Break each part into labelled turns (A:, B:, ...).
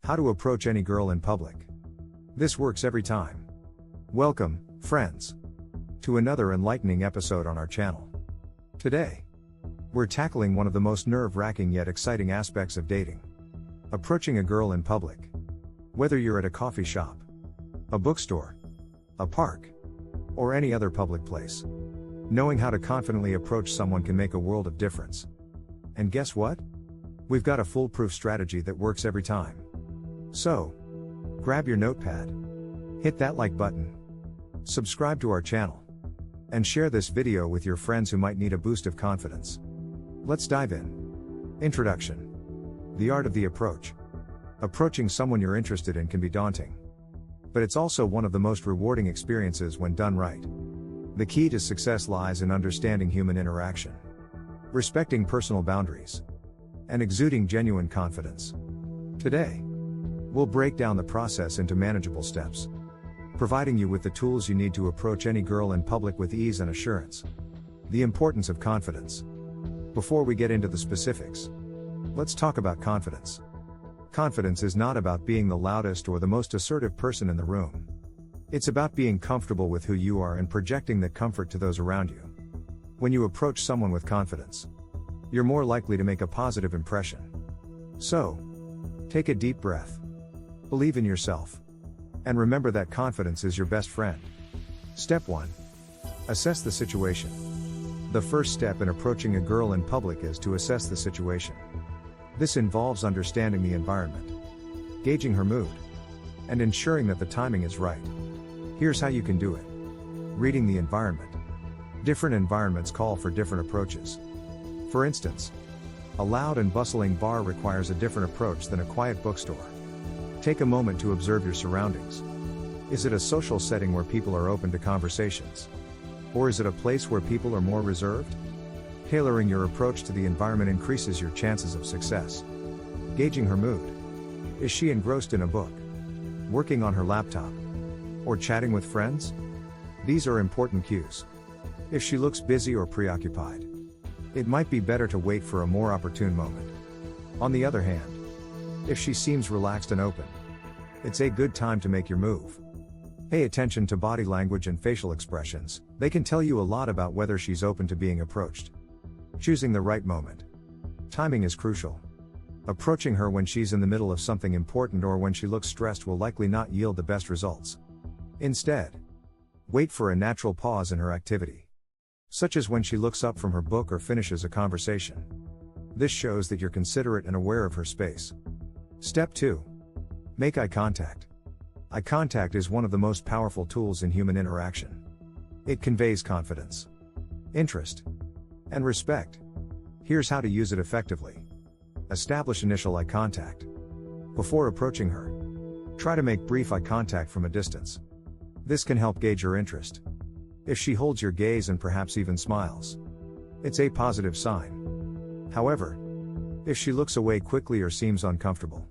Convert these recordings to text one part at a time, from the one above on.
A: How to approach any girl in public. This works every time. Welcome, friends, to another enlightening episode on our channel. Today, we're tackling one of the most nerve-wracking yet exciting aspects of dating. Approaching a girl in public. Whether you're at a coffee shop, a bookstore, a park, or any other public place, knowing how to confidently approach someone can make a world of difference. And guess what? We've got a foolproof strategy that works every time. So, grab your notepad, hit that like button, subscribe to our channel, and share this video with your friends who might need a boost of confidence. Let's dive in. Introduction. The art of the approach. Approaching someone you're interested in can be daunting. But it's also one of the most rewarding experiences when done right. The key to success lies in understanding human interaction, respecting personal boundaries, and exuding genuine confidence. Today, we'll break down the process into manageable steps, providing you with the tools you need to approach any girl in public with ease and assurance. The importance of confidence. Before we get into the specifics, let's talk about confidence. Confidence is not about being the loudest or the most assertive person in the room. It's about being comfortable with who you are and projecting that comfort to those around you. When you approach someone with confidence, you're more likely to make a positive impression. So, take a deep breath. Believe in yourself. And remember that confidence is your best friend. Step 1. Assess the situation. The first step in approaching a girl in public is to assess the situation. This involves understanding the environment, gauging her mood, and ensuring that the timing is right. Here's how you can do it. Reading the environment. Different environments call for different approaches. For instance, a loud and bustling bar requires a different approach than a quiet bookstore. Take a moment to observe your surroundings. Is it a social setting where people are open to conversations? Or is it a place where people are more reserved? Tailoring your approach to the environment increases your chances of success. Gauging her mood. Is she engrossed in a book, working on her laptop, or chatting with friends? These are important cues. If she looks busy or preoccupied, it might be better to wait for a more opportune moment. On the other hand, if she seems relaxed and open, it's a good time to make your move. Pay attention to body language and facial expressions. They can tell you a lot about whether she's open to being approached. Choosing the right moment. Timing is crucial. Approaching her when she's in the middle of something important or when she looks stressed will likely not yield the best results. Instead, wait for a natural pause in her activity, such as when she looks up from her book or finishes a conversation. This shows that you're considerate and aware of her space. Step 2. Make eye contact. Eye contact is one of the most powerful tools in human interaction. It conveys confidence, interest, and respect. Here's how to use it effectively. Establish initial eye contact. Before approaching her, try to make brief eye contact from a distance. This can help gauge her interest. If she holds your gaze and perhaps even smiles, it's a positive sign. However, if she looks away quickly or seems uncomfortable,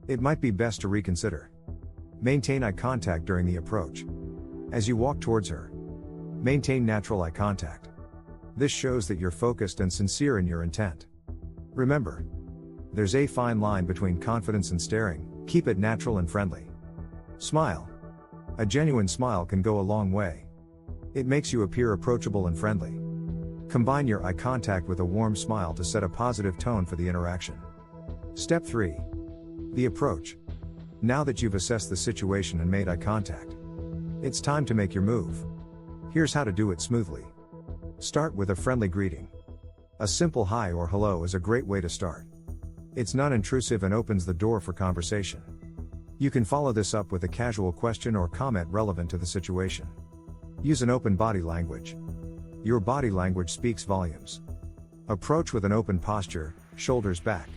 A: it might be best to reconsider. Maintain eye contact during the approach. As you walk towards her, maintain natural eye contact. This shows that you're focused and sincere in your intent. Remember, there's a fine line between confidence and staring. Keep it natural and friendly. Smile. A genuine smile can go a long way. It makes you appear approachable and friendly. Combine your eye contact with a warm smile to set a positive tone for the interaction. Step 3. The approach. Now that you've assessed the situation and made eye contact, it's time to make your move. Here's how to do it smoothly. Start with a friendly greeting. A simple hi or hello is a great way to start. It's non-intrusive and opens the door for conversation. You can follow this up with a casual question or comment relevant to the situation. Use an open body language. Your body language speaks volumes. Approach with an open posture, shoulders back,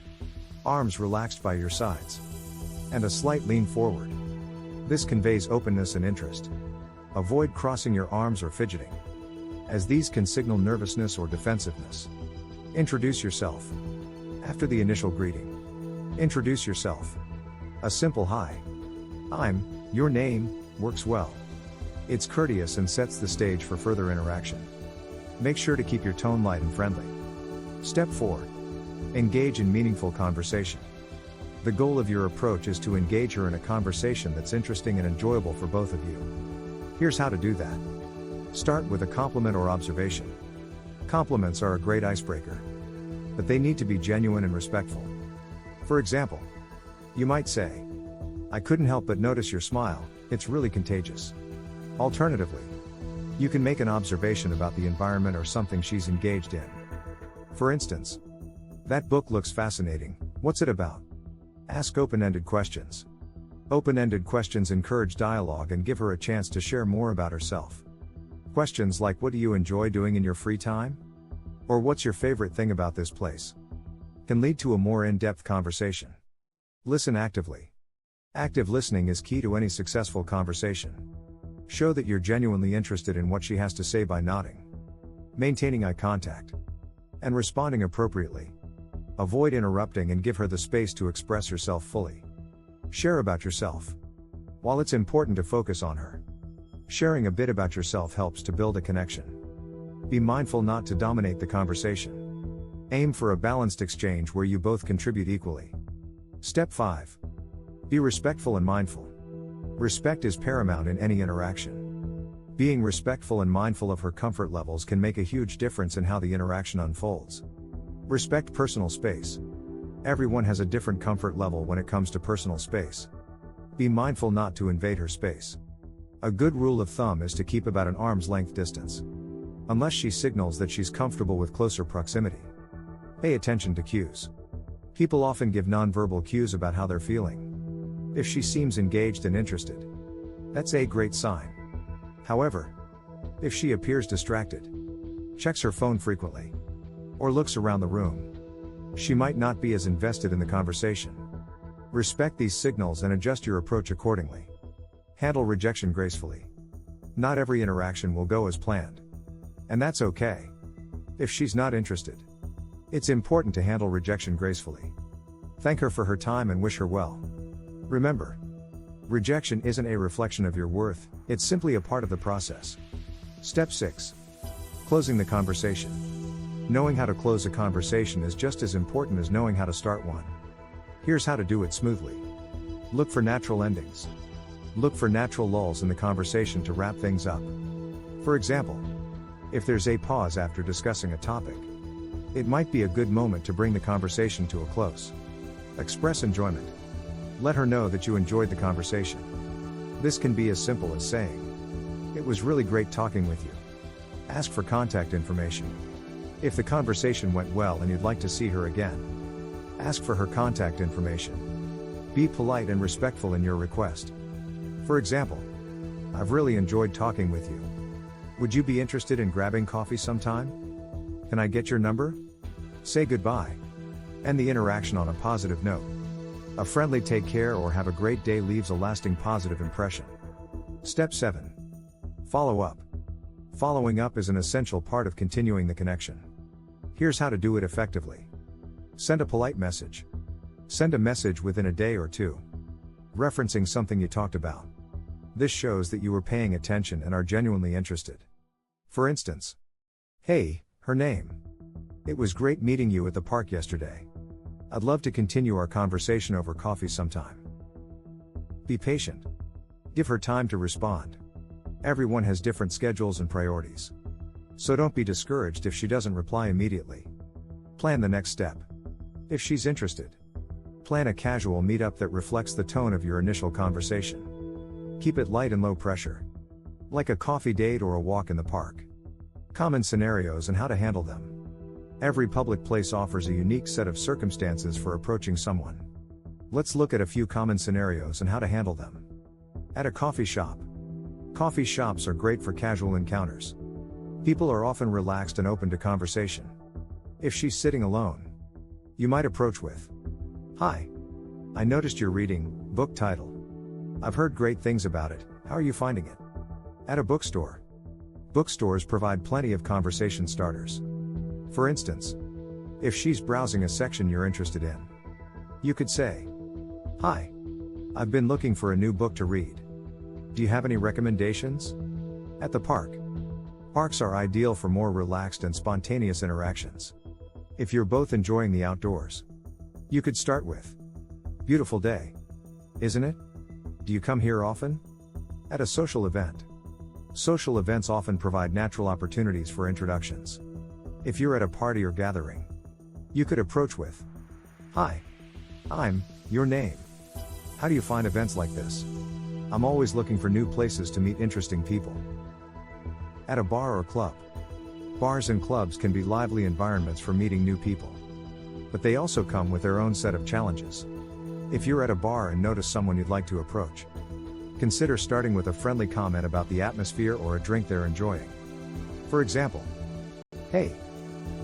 A: arms relaxed by your sides, and a slight lean forward. This conveys openness and interest. Avoid crossing your arms or fidgeting, as these can signal nervousness or defensiveness. Introduce yourself. After the initial greeting, introduce yourself. A simple hi, I'm, your name, works well. It's courteous and sets the stage for further interaction. Make sure to keep your tone light and friendly. Step 4. Engage in meaningful conversation. The goal of your approach is to engage her in a conversation that's interesting and enjoyable for both of you. Here's how to do that. Start with a compliment or observation. Compliments are a great icebreaker, but they need to be genuine and respectful. For example, you might say, "I couldn't help but notice your smile, it's really contagious." Alternatively, you can make an observation about the environment or something she's engaged in. For instance, "That book looks fascinating, what's it about?" Ask open-ended questions. Open-ended questions encourage dialogue and give her a chance to share more about herself. Questions like, "What do you enjoy doing in your free time?" Or "What's your favorite thing about this place?" can lead to a more in-depth conversation. Listen actively. Active listening is key to any successful conversation. Show that you're genuinely interested in what she has to say by nodding, maintaining eye contact, and responding appropriately. Avoid interrupting and give her the space to express herself fully. Share about yourself. While it's important to focus on her, sharing a bit about yourself helps to build a connection. Be mindful not to dominate the conversation. Aim for a balanced exchange where you both contribute equally. Step 5. Be respectful and mindful. Respect is paramount in any interaction. Being respectful and mindful of her comfort levels can make a huge difference in how the interaction unfolds. Respect personal space. Everyone has a different comfort level when it comes to personal space. Be mindful not to invade her space. A good rule of thumb is to keep about an arm's length distance, unless she signals that she's comfortable with closer proximity. Pay attention to cues. People often give nonverbal cues about how they're feeling. If she seems engaged and interested, that's a great sign. However, if she appears distracted, checks her phone frequently, or looks around the room, she might not be as invested in the conversation. Respect these signals and adjust your approach accordingly. Handle rejection gracefully. Not every interaction will go as planned, and that's okay. If she's not interested, it's important to handle rejection gracefully. Thank her for her time and wish her well. Remember, rejection isn't a reflection of your worth, it's simply a part of the process. Step 6. Closing the conversation. Knowing how to close a conversation is just as important as knowing how to start one. Here's how to do it smoothly. Look for natural endings. Look for natural lulls in the conversation to wrap things up. For example, if there's a pause after discussing a topic, it might be a good moment to bring the conversation to a close. Express enjoyment. Let her know that you enjoyed the conversation. This can be as simple as saying, "It was really great talking with you." Ask for contact information. If the conversation went well and you'd like to see her again, ask for her contact information. Be polite and respectful in your request. For example, "I've really enjoyed talking with you. Would you be interested in grabbing coffee sometime? Can I get your number?" Say goodbye. End the interaction on a positive note. A friendly "take care" or "have a great day" leaves a lasting positive impression. Step 7. Follow up. Following up is an essential part of continuing the connection. Here's how to do it effectively. Send a polite message. Send a message within a day or two, referencing something you talked about. This shows that you were paying attention and are genuinely interested. For instance, "Hey, her name. It was great meeting you at the park yesterday. I'd love to continue our conversation over coffee sometime." Be patient. Give her time to respond. Everyone has different schedules and priorities, so don't be discouraged if she doesn't reply immediately. Plan the next step. If she's interested, plan a casual meetup that reflects the tone of your initial conversation. Keep it light and low pressure, like a coffee date or a walk in the park. Common scenarios and how to handle them. Every public place offers a unique set of circumstances for approaching someone. Let's look at a few common scenarios and how to handle them. At a coffee shop. Coffee shops are great for casual encounters. People are often relaxed and open to conversation. If she's sitting alone, you might approach with, "Hi. I noticed you're reading, book title. I've heard great things about it, how are you finding it?" At a bookstore. Bookstores provide plenty of conversation starters. For instance, if she's browsing a section you're interested in, you could say, "Hi. I've been looking for a new book to read. Do you have any recommendations?" At the park. Parks are ideal for more relaxed and spontaneous interactions. If you're both enjoying the outdoors, you could start with, Beautiful day. Isn't it? Do you come here often? At a social event. Social events often provide natural opportunities for introductions. If you're at a party or gathering, you could approach with, "Hi. I'm your name." How do you find events like this? I'm always looking for new places to meet interesting people. At a bar or club. Bars and clubs can be lively environments for meeting new people. But they also come with their own set of challenges. If you're at a bar and notice someone you'd like to approach, consider starting with a friendly comment about the atmosphere or a drink they're enjoying. For example, "Hey,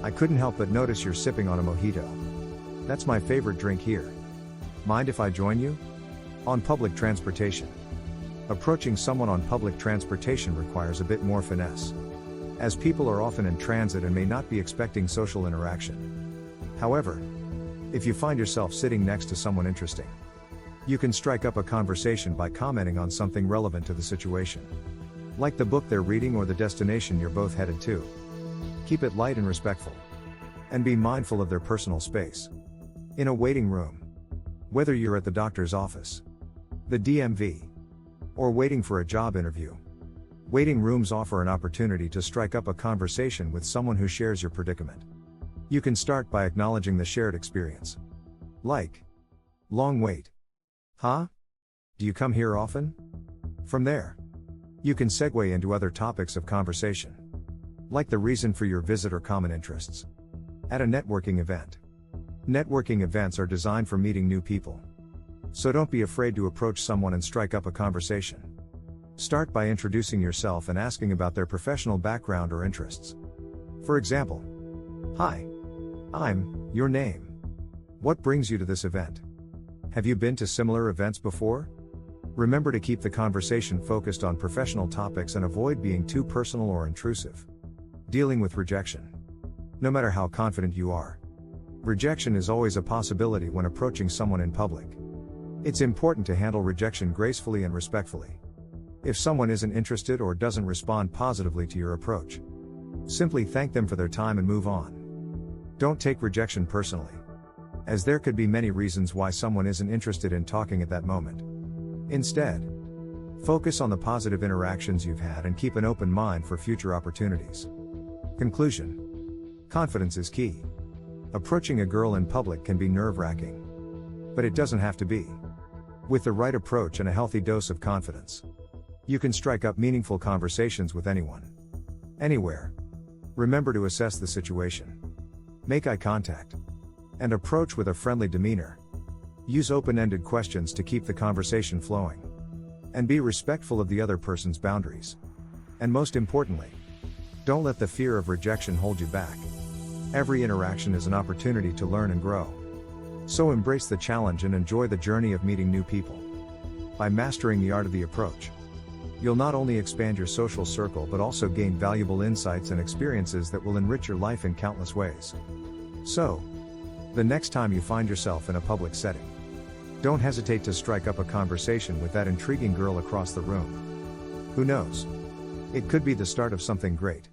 A: I couldn't help but notice you're sipping on a mojito. That's my favorite drink here. Mind if I join you?" On public transportation. Approaching someone on public transportation requires a bit more finesse, as people are often in transit and may not be expecting social interaction. However, if you find yourself sitting next to someone interesting, you can strike up a conversation by commenting on something relevant to the situation, like the book they're reading or the destination you're both headed to. Keep it light and respectful, and be mindful of their personal space. In a waiting room. Whether you're at the doctor's office, the DMV, or waiting for a job interview, waiting rooms offer an opportunity to strike up a conversation with someone who shares your predicament. You can start by acknowledging the shared experience. Like, "Long wait. Huh? Do you come here often?" From there, you can segue into other topics of conversation, like the reason for your visit or common interests. At a networking event. Networking events are designed for meeting new people. So don't be afraid to approach someone and strike up a conversation. Start by introducing yourself and asking about their professional background or interests. For example, "Hi. I'm your name. What brings you to this event? Have you been to similar events before?" Remember to keep the conversation focused on professional topics and avoid being too personal or intrusive. Dealing with rejection. No matter how confident you are, rejection is always a possibility when approaching someone in public. It's important to handle rejection gracefully and respectfully. If someone isn't interested or doesn't respond positively to your approach, simply thank them for their time and move on. Don't take rejection personally, as there could be many reasons why someone isn't interested in talking at that moment. Instead, focus on the positive interactions you've had and keep an open mind for future opportunities. Conclusion. Confidence is key. Approaching a girl in public can be nerve-wracking, but it doesn't have to be. With the right approach and a healthy dose of confidence, you can strike up meaningful conversations with anyone, anywhere. Remember to assess the situation. Make eye contact, and approach with a friendly demeanor. Use open-ended questions to keep the conversation flowing, and be respectful of the other person's boundaries. And most importantly, don't let the fear of rejection hold you back. Every interaction is an opportunity to learn and grow. So embrace the challenge and enjoy the journey of meeting new people. By mastering the art of the approach, you'll not only expand your social circle but also gain valuable insights and experiences that will enrich your life in countless ways. So, the next time you find yourself in a public setting, don't hesitate to strike up a conversation with that intriguing girl across the room. Who knows? It could be the start of something great.